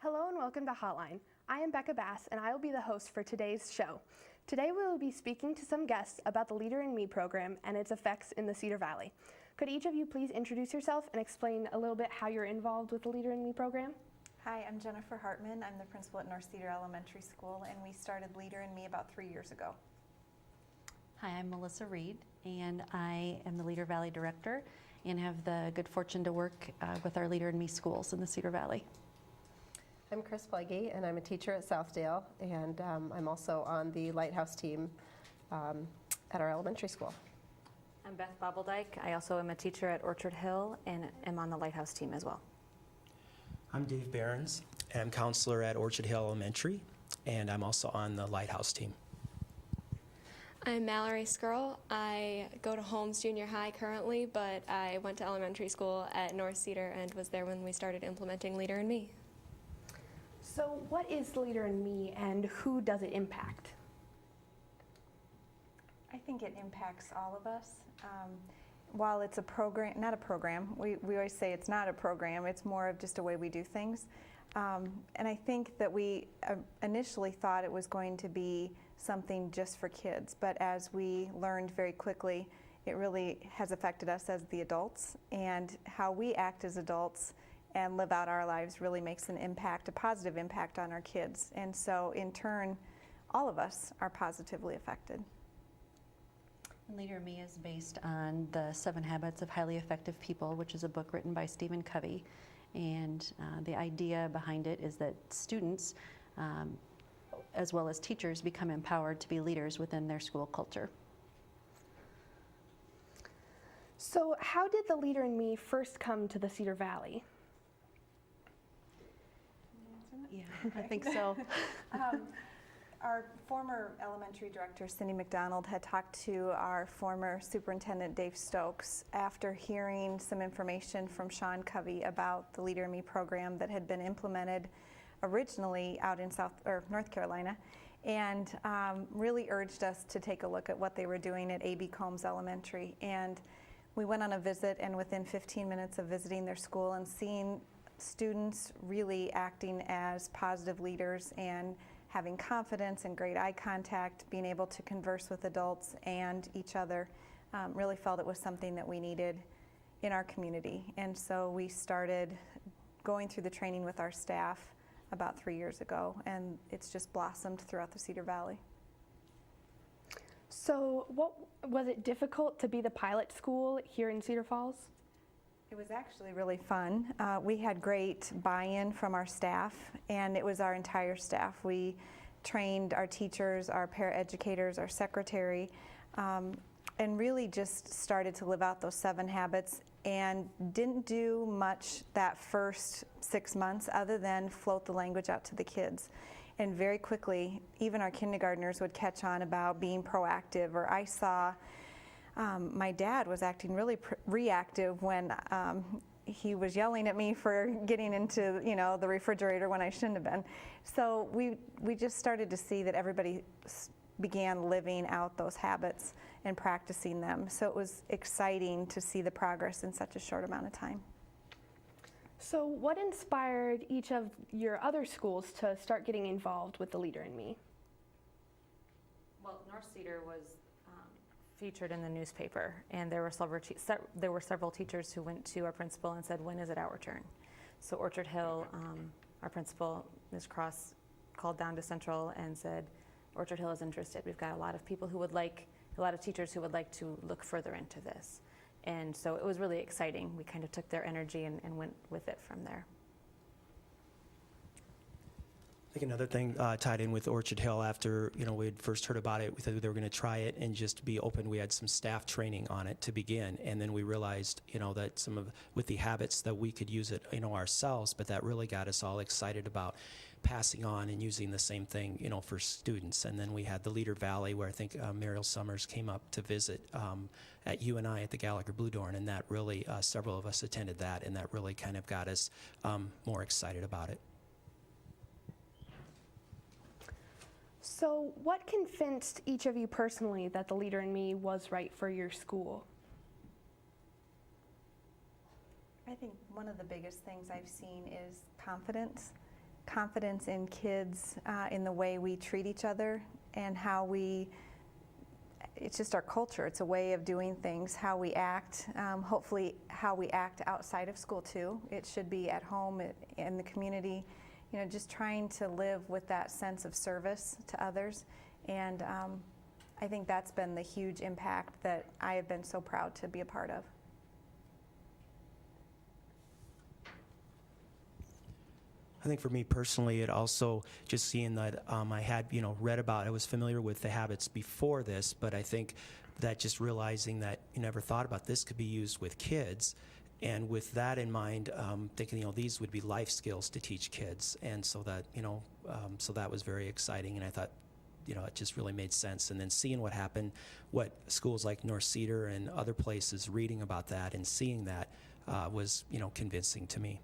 Hello and welcome to Hotline. I am Becca Bass and I will be the host for today's show. Today we will be speaking to some guests about the Leader in Me program and its effects in the Cedar Valley. Could each of you please introduce yourself and explain a little bit how you're involved with the Leader in Me program? Hi, I'm Jennifer Hartman. I'm the principal at North Cedar Elementary School, and we started Leader in Me about 3 years ago. Hi, I'm Melissa Reed, and I am the Leader Valley Director and have the good fortune to work with our Leader in Me schools in the Cedar Valley. I'm Chris Flegge, and I'm a teacher at Southdale, and I'm also on the Lighthouse team at our elementary school. I'm Beth Bobbledyke. I also am a teacher at Orchard Hill and am on the Lighthouse team as well. I'm Dave Behrens, and I'm counselor at Orchard Hill Elementary, and I'm also on the Lighthouse team. I'm Mallory Skrull. I go to Holmes Junior High currently, but I went to elementary school at North Cedar and was there when we started implementing Leader in Me. So what is Leader in Me and who does it impact? I think it impacts all of us. While it's a program, not a program, we always say it's not a program, it's more of just a way we do things. And I think that we initially thought it was going to be something just for kids, but as we learned very quickly, it really has affected us as the adults, and how we act as adults and live out our lives really makes an impact, a positive impact on our kids. And so in turn, all of us are positively affected. Leader in Me is based on the 7 Habits of Highly Effective People, which is a book written by Stephen Covey. And the idea behind it is that students, as well as teachers, become empowered to be leaders within their school culture. So how did the Leader in Me first come to the Cedar Valley? Yeah, I think so. Our former elementary director, Cindy McDonald, had talked to our former superintendent, Dave Stokes, after hearing some information from Sean Covey about the Leader in Me program that had been implemented originally out in North Carolina, and really urged us to take a look at what they were doing at A.B. Combs Elementary. And we went on a visit, and within 15 minutes of visiting their school and seeing students really acting as positive leaders and having confidence and great eye contact, being able to converse with adults and each other, really felt it was something that we needed in our community. And so we started going through the training with our staff about 3 years ago, and it's just blossomed throughout the Cedar Valley. So was it difficult to be the pilot school here in Cedar Falls? It was actually really fun. We had great buy-in from our staff, and it was our entire staff. We trained our teachers, our paraeducators, our secretary, and really just started to live out those 7 habits, and didn't do much that first 6 months other than float the language out to the kids. And very quickly, even our kindergartners would catch on about being proactive, or I saw my dad was acting really reactive when he was yelling at me for getting into, the refrigerator when I shouldn't have been. So we just started to see that everybody began living out those habits and practicing them. So it was exciting to see the progress in such a short amount of time. So what inspired each of your other schools to start getting involved with the Leader in Me? Well, North Cedar was featured in the newspaper, and there were several teachers who went to our principal and said, "When is it our turn?" So Orchard Hill, our principal, Ms. Cross, called down to Central and said, "Orchard Hill is interested. We've got a lot of teachers who would like to look further into this." And so it was really exciting. We kind of took their energy and went with it from there. I think another thing tied in with Orchard Hill, after we had first heard about it, we thought they were going to try it and just be open. We had some staff training on it to begin, and then we realized that with the habits that we could use it ourselves, but that really got us all excited about passing on and using the same thing for students. And then we had the Leader Valley, where I think Muriel Summers came up to visit at UNI at the Gallagher Blue Dorn, and that really several of us attended that, and that really kind of got us more excited about it. So what convinced each of you personally that the Leader in Me was right for your school? I think one of the biggest things I've seen is confidence. confidence in kids, in the way we treat each other and how it's just our culture. It's a way of doing things, how we act, hopefully how we act outside of school too. It should be at home, in the community, just trying to live with that sense of service to others. And I think that's been the huge impact that I have been so proud to be a part of. I think for me personally, it also just seeing that I had, read about, I was familiar with the habits before this, but I think that just realizing that you never thought about this could be used with kids. And with that in mind, thinking, these would be life skills to teach kids. And so that, so that was very exciting. And I thought, it just really made sense. And then seeing what happened, what schools like North Cedar and other places reading about that and seeing that was, convincing to me.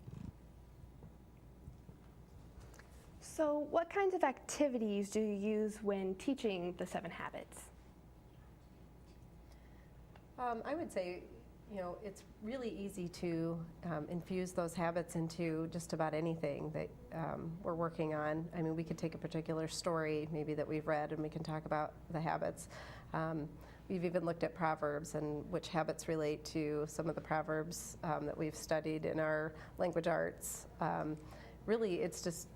So what kinds of activities do you use when teaching the 7 habits? I would say, it's really easy to infuse those habits into just about anything that we're working on. I mean, we could take a particular story maybe that we've read and we can talk about the habits. We've even looked at Proverbs and which habits relate to some of the Proverbs that we've studied in our language arts. Really, it's just,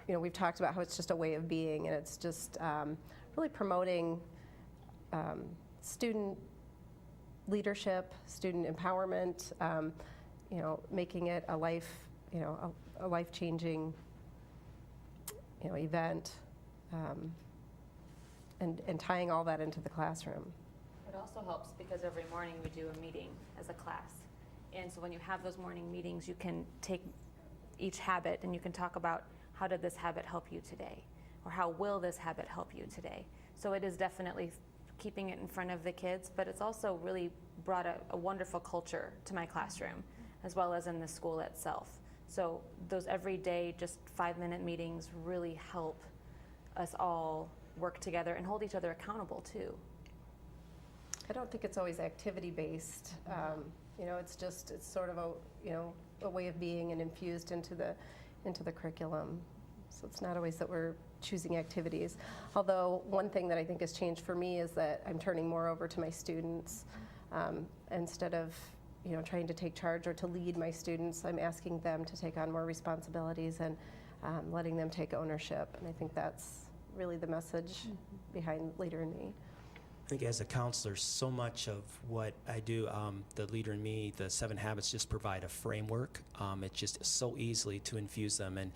we've talked about how it's just a way of being, and it's just really promoting student leadership, student empowerment, making it a life, a life-changing, event, and tying all that into the classroom. It also helps because every morning we do a meeting as a class. And so when you have those morning meetings, you can take each habit and you can talk about how did this habit help you today? Or how will this habit help you today? So it is definitely keeping it in front of the kids, but it's also really brought a wonderful culture to my classroom, as well as in the school itself. So those everyday, just 5-minute meetings really help us all work together and hold each other accountable too. I don't think it's always activity-based. It's sort of a way of being and infused into the curriculum. So it's not always that we're choosing activities. Although one thing that I think has changed for me is that I'm turning more over to my students. Instead of trying to take charge or to lead my students, I'm asking them to take on more responsibilities and letting them take ownership. And I think that's really the message behind Leader in Me. I think as a counselor, so much of what I do, the Leader in Me, the 7 habits just provide a framework. It's just so easily to infuse them. And,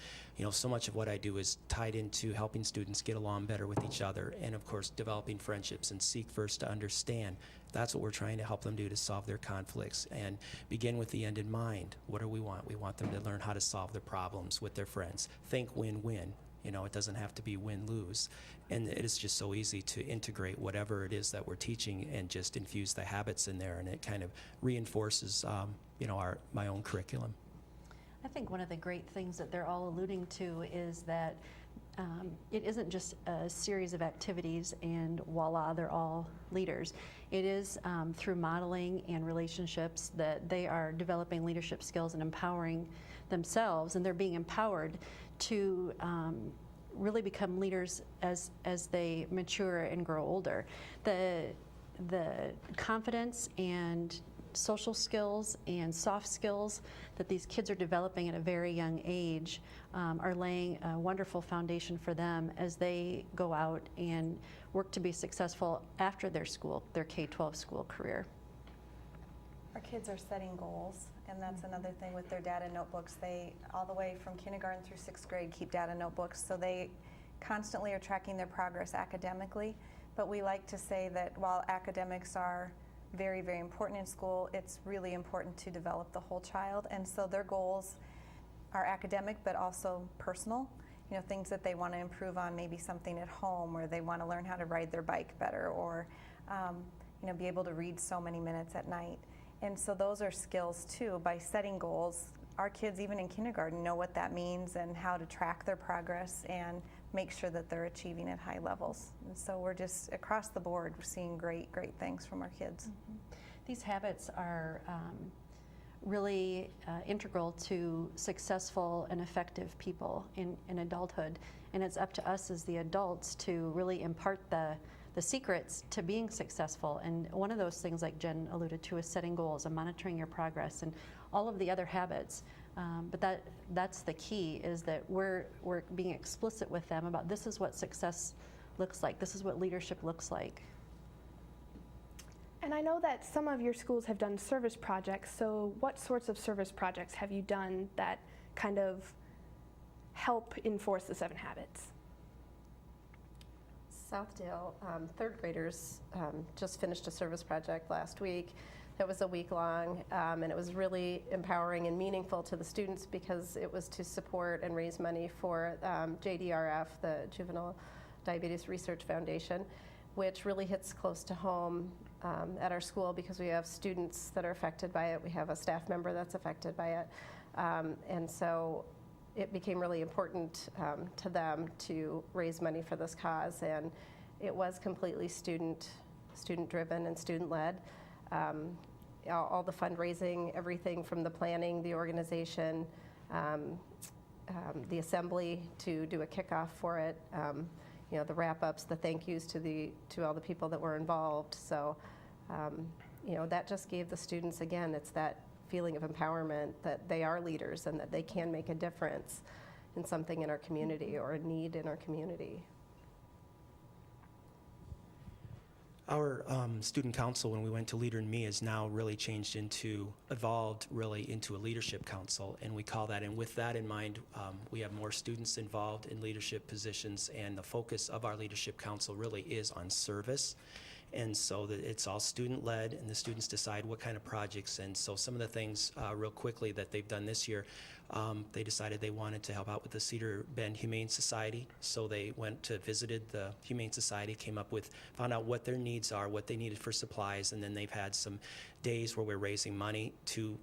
so much of what I do is tied into helping students get along better with each other and, of course, developing friendships and seek first to understand. That's what we're trying to help them do to solve their conflicts and begin with the end in mind. What do we want? We want them to learn how to solve their problems with their friends. Think win-win. It doesn't have to be win-lose. And it is just so easy to integrate whatever it is that we're teaching and just infuse the habits in there, and it kind of reinforces, my own curriculum. I think one of the great things that they're all alluding to is that it isn't just a series of activities and voila, they're all leaders. It is through modeling and relationships that they are developing leadership skills and empowering themselves, and they're being empowered to really become leaders as they mature and grow older. The confidence and social skills and soft skills that these kids are developing at a very young age are laying a wonderful foundation for them as they go out and work to be successful after their K-12 school career. Our kids are setting goals, and that's another thing with their data notebooks. They, all the way from kindergarten through 6th grade, keep data notebooks, so they constantly are tracking their progress academically. But we like to say that while academics are very, very important in school, it's really important to develop the whole child. And so their goals are academic, but also personal. Things that they want to improve on, maybe something at home, or they want to learn how to ride their bike better, or be able to read so many minutes at night. And so those are skills too. By setting goals, our kids, even in kindergarten, know what that means and how to track their progress and make sure that they're achieving at high levels. And so we're just, across the board, we're seeing great, great things from our kids. These habits are really integral to successful and effective people in adulthood. And it's up to us as the adults to really impart the secrets to being successful. And one of those things, like Jen alluded to, is setting goals and monitoring your progress and all of the other habits. But that's the key, is that we're being explicit with them about this is what success looks like, this is what leadership looks like. And I know that some of your schools have done service projects, so what sorts of service projects have you done that kind of help enforce the 7 habits? Southdale third graders just finished a service project last week. That was a week long, and it was really empowering and meaningful to the students because it was to support and raise money for JDRF, the Juvenile Diabetes Research Foundation, which really hits close to home at our school because we have students that are affected by it. We have a staff member that's affected by it. And so it became really important to them to raise money for this cause, and it was completely student-driven and student-led. All the fundraising, everything from the planning, the organization, the assembly to do a kickoff for it, the wrap-ups, the thank yous to all the people that were involved. So, that just gave the students, again, it's that feeling of empowerment that they are leaders and that they can make a difference in something in our community or a need in our community. Our student council, when we went to Leader in Me, is now really evolved really into a leadership council, and we call that, and with that in mind, we have more students involved in leadership positions, and the focus of our leadership council really is on service. And so it's all student-led, and the students decide what kind of projects. And so some of the things, real quickly, that they've done this year, they decided they wanted to help out with the Cedar Bend Humane Society. So they visited the Humane Society, found out what their needs are, what they needed for supplies, and then they've had some days where we're raising money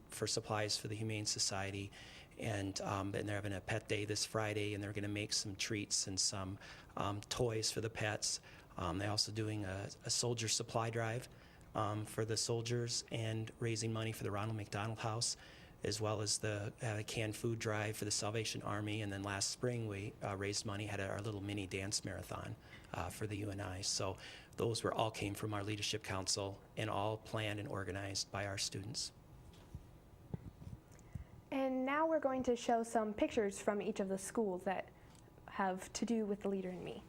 for supplies for the Humane Society. And they're having a pet day this Friday, and they're going to make some treats and some toys for the pets. They're also doing a soldier supply drive for the soldiers and raising money for the Ronald McDonald House, as well as the canned food drive for the Salvation Army. And then last spring we raised money, had our little mini dance marathon for the UNI. So those all came from our leadership council and all planned and organized by our students. And now we're going to show some pictures from each of the schools that have to do with the Leader in Me.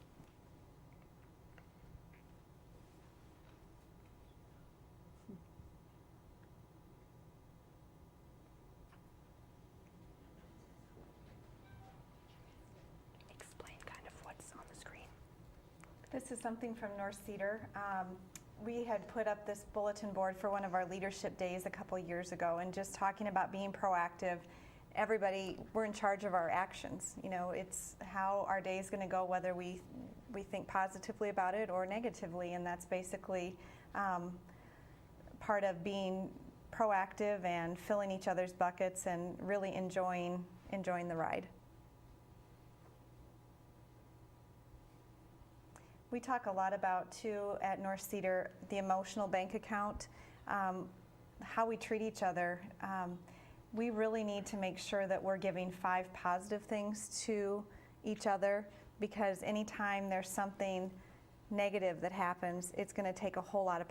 This is something from North Cedar. We had put up this bulletin board for one of our leadership days a couple years ago, and just talking about being proactive. Everybody, we're in charge of our actions. It's how our day is going to go, whether we think positively about it or negatively, and that's basically part of being proactive and filling each other's buckets and really enjoying the ride. We talk a lot about, too, at North Cedar, the emotional bank account, how we treat each other. We really need to make sure that we're giving 5 positive things to each other, because anytime there's something negative that happens, it's going to take a whole lot of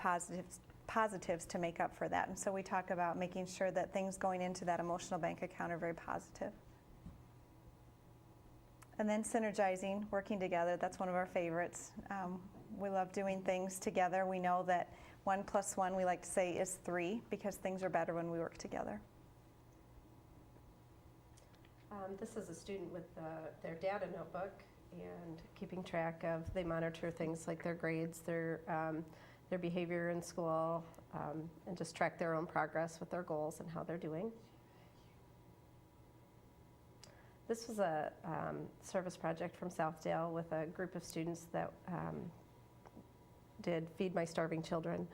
positives to make up for that. And so we talk about making sure that things going into that emotional bank account are very positive. And then synergizing, working together, that's one of our favorites. We love doing things together. We know that 1 + 1, we like to say, is 3, because things are better when we work together. This is a student with their data notebook and keeping track of, they monitor things like their grades, their behavior in school, and just track their own progress with their goals and how they're doing. This was a service project from Southdale with a group of students that did Feed My Starving Children.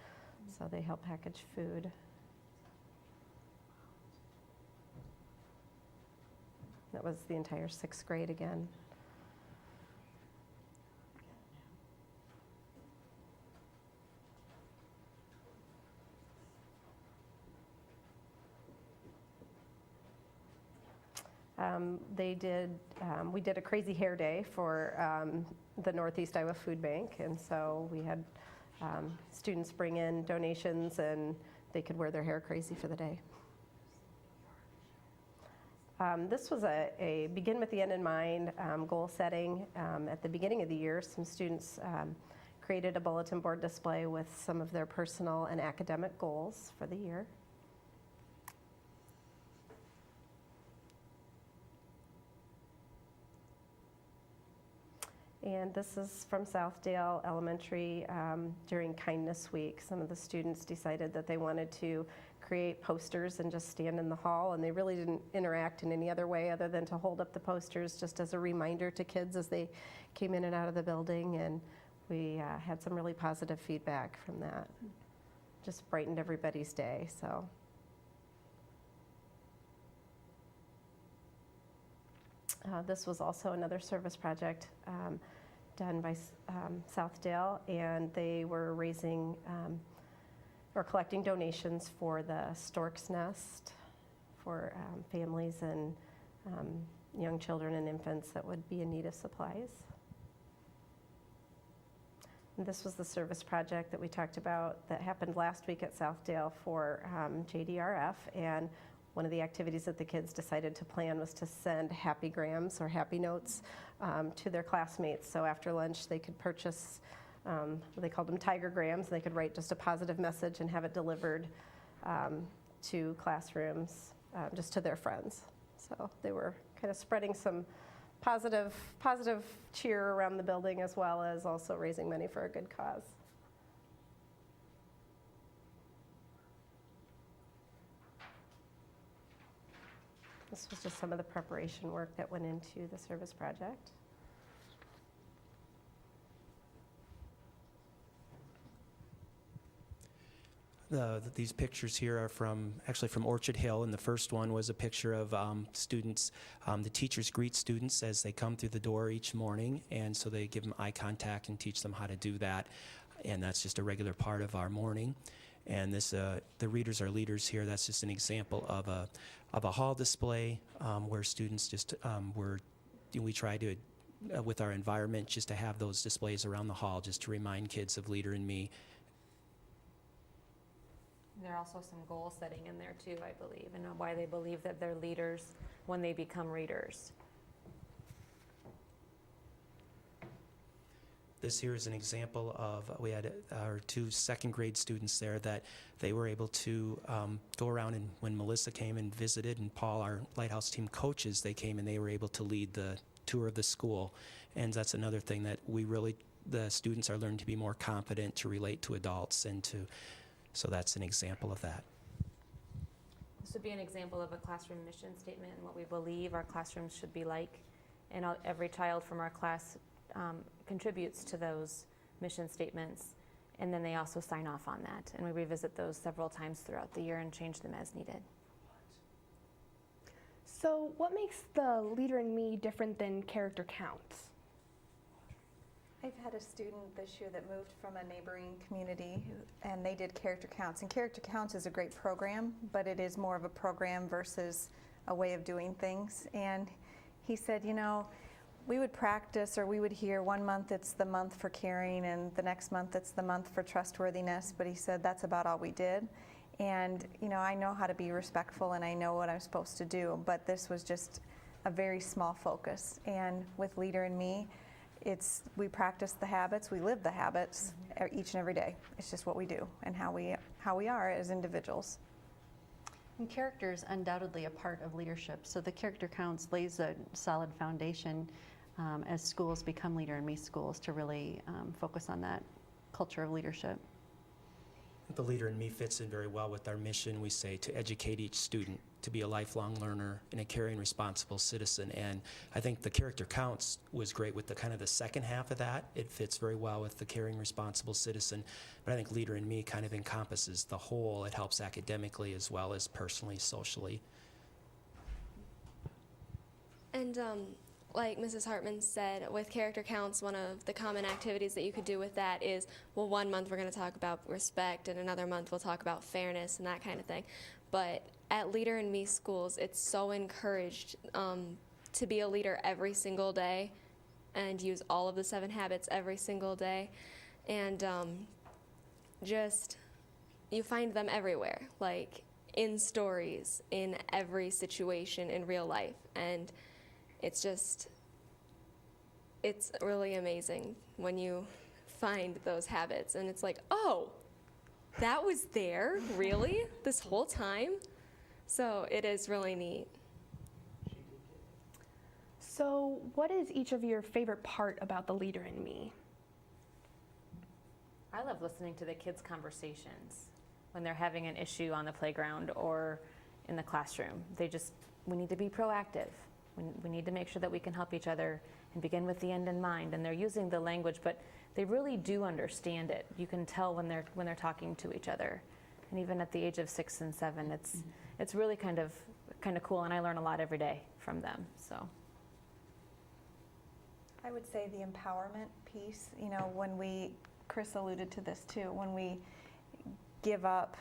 So they help package food. That was the entire 6th grade again. We did a crazy hair day for the Northeast Iowa Food Bank, and so we had students bring in donations and they could wear their hair crazy for the day. This was a begin with the end in mind goal setting. At the beginning of the year, some students created a bulletin board display with some of their personal and academic goals for the year. And this is from Southdale Elementary during Kindness Week. Some of the students decided that they wanted to create posters and just stand in the hall, and they really didn't interact in any other way other than to hold up the posters just as a reminder to kids as they came in and out of the building, and we had some really positive feedback from that. Just brightened everybody's day, so. This was also another service project done by Southdale, and they were raising or collecting donations for the Stork's Nest for families and young children and infants that would be in need of supplies. And this was the service project that we talked about that happened last week at Southdale for JDRF, and one of the activities that the kids decided to plan was to send happy grams or happy notes to their classmates. So after lunch, they could purchase, they called them Tiger Grams. They could write just a positive message and have it delivered to classrooms, just to their friends. So they were kind of spreading some positive cheer around the building, as well as also raising money for a good cause. This was just some of the preparation work that went into the service project. These pictures here are actually from Orchard Hill, and the first one was a picture of students. The teachers greet students as they come through the door each morning, and so they give them eye contact and teach them how to do that, and that's just a regular part of our morning. And this, the readers are leaders here. That's just an example of a hall display where students just we try to with our environment just to have those displays around the hall just to remind kids of Leader in Me. There are also some goal setting in there too, I believe, and why they believe that they're leaders when they become readers. This here is an example of, we had our 2 second grade students there that they were able to go around, and when Melissa came and visited and Paul, our Lighthouse team coaches, they came and they were able to lead the tour of the school. And that's another thing that the students are learning to be more confident to relate to adults so that's an example of that. This would be an example of a classroom mission statement and what we believe our classrooms should be like. And every child from our class contributes to those mission statements, and then they also sign off on that. And we revisit those several times throughout the year and change them as needed. So what makes the Leader in Me different than character counts? I've had a student this year that moved from a neighboring community, and they did character counts. And character counts is a great program, but it is more of a program versus a way of doing things. And he said, we would practice, or we would hear 1 month it's the month for caring, and the next month it's the month for trustworthiness, but he said that's about all we did. And I know how to be respectful and I know what I'm supposed to do, but this was just a very small focus. And with Leader in Me, we practice the habits, we live the habits each and every day. It's just what we do and how we are as individuals. And character is undoubtedly a part of leadership, so the character counts lays a solid foundation as schools become Leader in Me schools to really focus on that culture of leadership. The Leader in Me fits in very well with our mission. We say to educate each student to be a lifelong learner and a caring, responsible citizen. And I think the character counts was great with the second half of that. It fits very well with the caring, responsible citizen. But I think Leader in Me kind of encompasses the whole. It helps academically as well as personally, socially. And like Mrs. Hartman said, with character counts, one of the common activities that you could do with that is, 1 month we're going to talk about respect, and another month we'll talk about fairness and that kind of thing. But at Leader in Me schools, it's so encouraged to be a leader every single day and use all of the 7 habits every single day. And just, you find them everywhere, like in stories, in every situation in real life. And it's really amazing when you find those habits and it's like, oh, that was there, really, this whole time? So it is really neat. So what is each of your favorite part about the Leader in Me? I love listening to the kids' conversations when they're having an issue on the playground or in the classroom. We need to be proactive. We need to make sure that we can help each other and begin with the end in mind. And they're using the language, but they really do understand it. You can tell when they're talking to each other. And even at the age of 6 and 7, it's really kind of cool, and I learn a lot every day from them. So I would say the empowerment piece, Chris alluded to this too, when we give up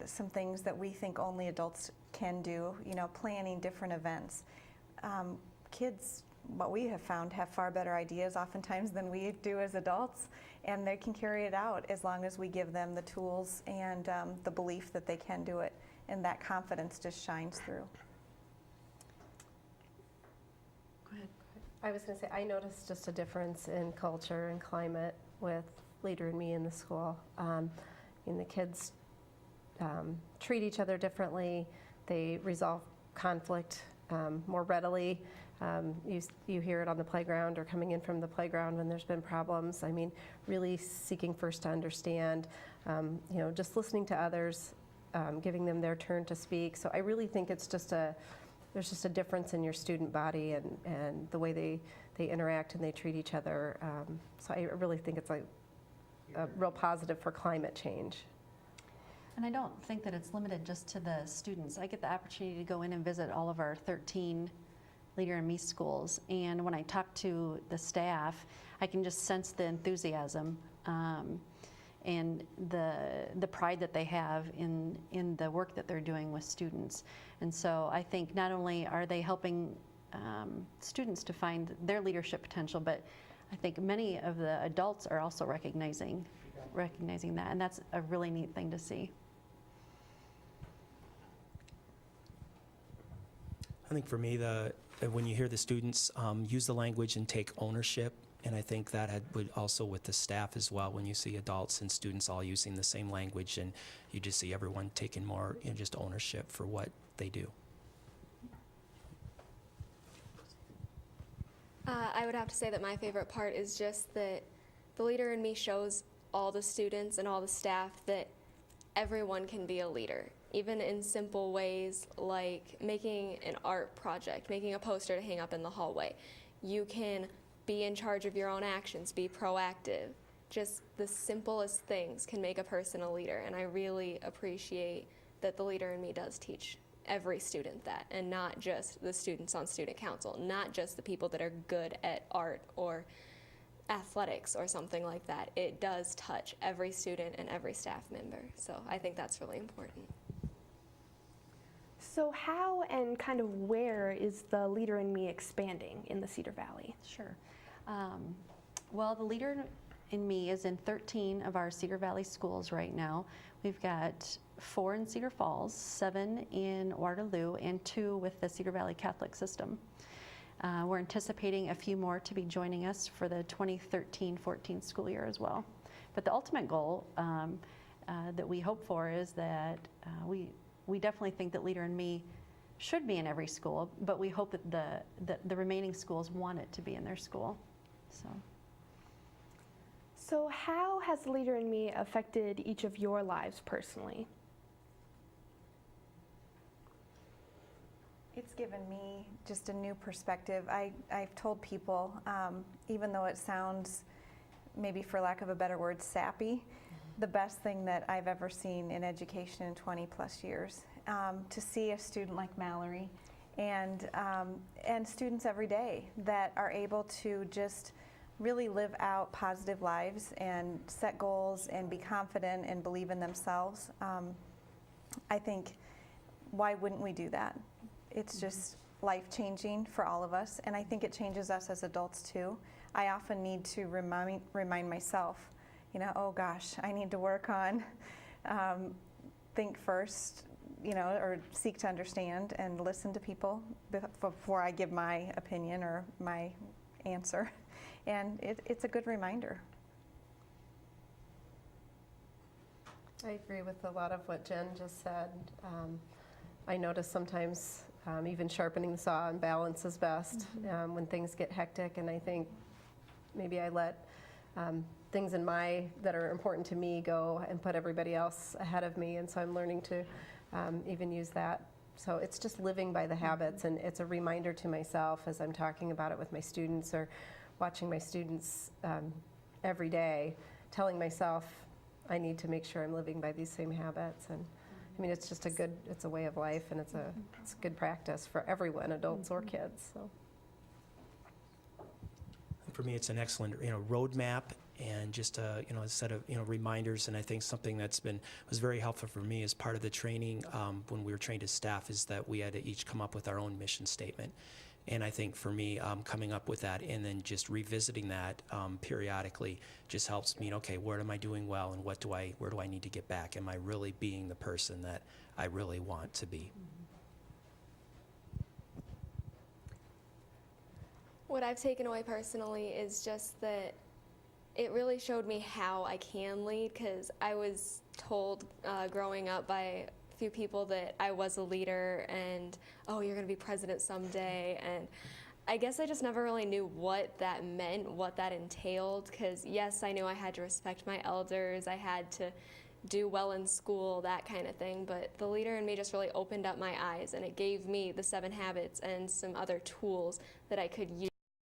some things that we think only adults can do, planning different events. Kids, what we have found, have far better ideas oftentimes than we do as adults, and they can carry it out as long as we give them the tools and the belief that they can do it, and that confidence just shines through. Go ahead. I was going to say, I noticed just a difference in culture and climate with Leader in Me in the school. The kids treat each other differently. They resolve conflict more readily. You hear it on the playground or coming in from the playground when there's been problems. I mean, really seeking first to understand, just listening to others, giving them their turn to speak. So I really think it's there's just a difference in your student body and the way they interact and they treat each other. So I really think it's like a real positive for climate change. And I don't think that it's limited just to the students. I get the opportunity to go in and visit all of our 13 Leader in Me schools, and when I talk to the staff, I can just sense the enthusiasm and the pride that they have in the work that they're doing with students. And so I think not only are they helping students to find their leadership potential, but I think many of the adults are also recognizing that, and that's a really neat thing to see. I think for me, when you hear the students use the language and take ownership, and I think that would also with the staff as well, when you see adults and students all using the same language, and you just see everyone taking more just ownership for what they do. I would have to say that my favorite part is just that the Leader in Me shows all the students and all the staff that everyone can be a leader, even in simple ways like making an art project, making a poster to hang up in the hallway. You can be in charge of your own actions, be proactive. Just the simplest things can make a person a leader, and I really appreciate that the Leader in Me does teach every student that, and not just the students on student council, not just the people that are good at art or athletics or something like that. It does touch every student and every staff member, so I think that's really important. So how and kind of where is the Leader in Me expanding in the Cedar Valley? Sure. Well, the Leader in Me is in 13 of our Cedar Valley schools right now. We've got 4 in Cedar Falls, 7 in Waterloo, and 2 with the Cedar Valley Catholic system. We're anticipating a few more to be joining us for the 2013-14 school year as well. But the ultimate goal that we hope for is that we definitely think that Leader in Me should be in every school, but we hope that the remaining schools want it to be in their school. So how has Leader in Me affected each of your lives personally? It's given me just a new perspective. I've told people, even though it sounds, maybe for lack of a better word, sappy, the best thing that I've ever seen in education in 20 plus years. To see a student like Mallory and students every day that are able to just really live out positive lives and set goals and be confident and believe in themselves. I think, why wouldn't we do that? It's just life-changing for all of us, and I think it changes us as adults too. I often need to remind myself, oh gosh, I need to work on think first, or seek to understand and listen to people before I give my opinion or my answer. And it's a good reminder. I agree with a lot of what Jen just said. I notice sometimes even sharpening the saw and balance is best when things get hectic, and I think maybe I let things that are important to me go and put everybody else ahead of me, and so I'm learning to even use that. So it's just living by the habits, and it's a reminder to myself as I'm talking about it with my students or watching my students every day, telling myself I need to make sure I'm living by these same habits. And I mean, it's just it's a way of life, and it's a good practice for everyone, adults or kids. So. For me, it's an excellent, roadmap and just a set of reminders. And I think something was very helpful for me as part of the training when we were trained as staff is that we had to each come up with our own mission statement. And I think for me, coming up with that and then just revisiting that periodically just helps me. Okay, where am I doing well, and where do I need to get back? Am I really being the person that I really want to be? What I've taken away personally is just that it really showed me how I can lead, because I was told growing up by a few people that I was a leader and, oh, you're going to be president someday. And I guess I just never really knew what that meant, what that entailed, because yes, I knew I had to respect my elders, I had to do well in school, that kind of thing, but the leader in me just really opened up my eyes, and it gave me the 7 habits and some other tools that I could use